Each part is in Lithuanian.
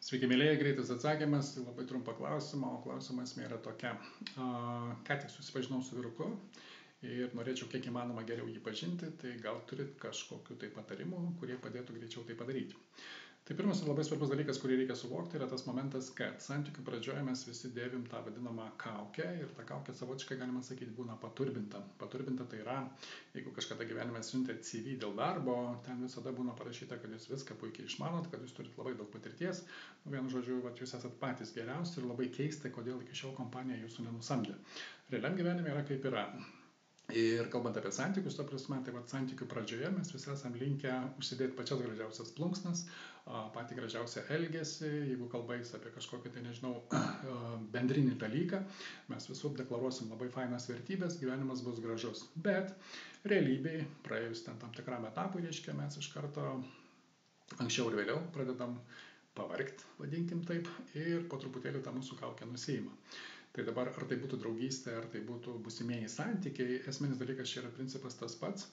Sveiki, mėlyje, greitas atsakymas, labai trumpą klausimą, o klausimo esmė yra tokia. Ką tik susipažinau su vyruku ir norėčiau kiek įmanoma geriau jį pažinti, tai gal turit kažkokių tai patarimų, kurie padėtų greičiau tai padaryti. Tai pirmas ir labai svarbus dalykas, kurį reikia suvokti, yra tas momentas, kad santykių pradžioje mes visi dėvim tą vadinamą kaukę ir ta kaukė savotiškai, galima sakyti, būna paturbinta. Paturbinta tai yra, jeigu kažkada gyvenime siuntėt CV dėl darbo, ten visada būna parašyta, kad jūs viską puikiai išmanot, kad jūs turit labai daug patirties. Vienu žodžiu, jūs esat patys geriausi ir labai keista, kodėl iki šiol kompanija jūsų nenusamdė. Realiam gyvenime yra kaip yra. Ir kalbant apie santykius, ta prasme, tai santykių pradžioje mes visi esam linkę užsidėti pačias gražiausias plunksnas, patį gražiausią elgesį, jeigu kalbais apie kažkokį, tai nežinau, bendrinį dalyką, mes visur deklaruosim labai fainas vertybės, gyvenimas bus gražus. Bet realybėj, praėjus ten tam tikram etapui, reiškia, mes iš karto anksčiau ir vėliau pradedam pavargt, vadinkim taip, ir po truputėlį tą mūsų kaukę nusiima. Tai dabar, ar tai būtų draugystė, ar tai būtų būsimieji santykiai, esminis dalykas čia yra principas tas pats.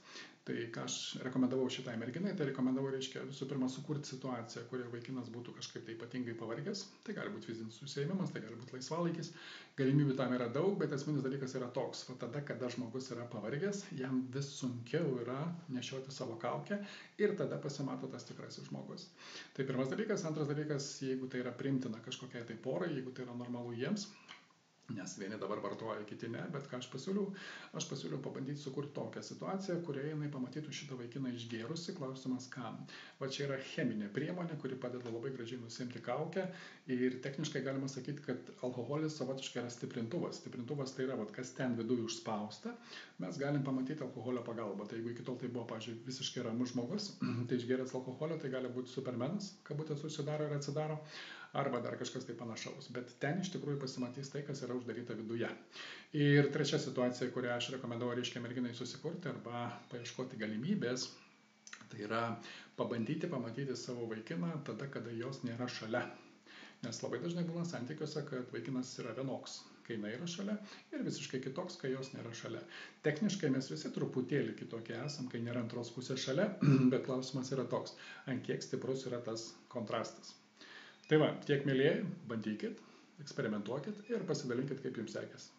Tai ką aš rekomendavau šitai merginai, tai rekomendavau, reiškia, visų pirma, sukurti situaciją, kurioje vaikinas būtų kažkaip tai ypatingai pavargęs. Tai gali būti fizinis užsiėmimas, tai gali būti laisvalaikis. Galimybių tam yra daug, bet esminis dalykas yra toks. O tada, kada žmogus yra pavargęs, jam vis sunkiau yra nešioti savo kaukę ir tada pasimato tas tikrasis žmogus. Tai pirmas dalykas. Antras dalykas, jeigu tai yra priimtina kažkokiai tai porai, jeigu tai yra normalu jiems, nes vieni dabar vartoja, kiti ne, bet ką aš pasiūliau pabandyti sukurti tokią situaciją, kurioje jinai pamatytų šitą vaikiną išgėrusi, klausimas kam. Va čia yra cheminė priemonė, kuri padeda labai gražiai nusimti kaukę ir techniškai galima sakyti, kad alkoholis savotiškai yra stiprintuvas. Stiprintuvas tai yra, kas ten viduje užspausta, mes galim pamatyti alkoholio pagalbą. Tai jeigu iki tol tai buvo, pavyzdžiui, visiškai ramus žmogus, tai išgėręs alkoholio, tai gali būti supermenas, kabutės užsidaro ir atsidaro, arba dar kažkas tai panašaus. Bet ten iš tikrųjų pasimatys tai, kas yra uždaryta viduje. Ir trečia situacija, kurią aš rekomendavau, reiškia, merginai susikurti arba paieškoti galimybės, tai yra pabandyti pamatyti savo vaikiną tada, kada jos nėra šalia. Nes labai dažnai būna santykiuose, kad vaikinas yra vienoks, kai jinai yra šalia, ir visiškai kitoks, kai jos nėra šalia. Techniškai mes visi truputėlį kitokie esam, kai nėra antros pusės šalia, bet klausimas yra toks, ant kiek stiprus yra tas kontrastas. Tai va, tiek mėlyjeji, bandykit, eksperimentuokit ir pasidalinkit, kaip jums sekėsi.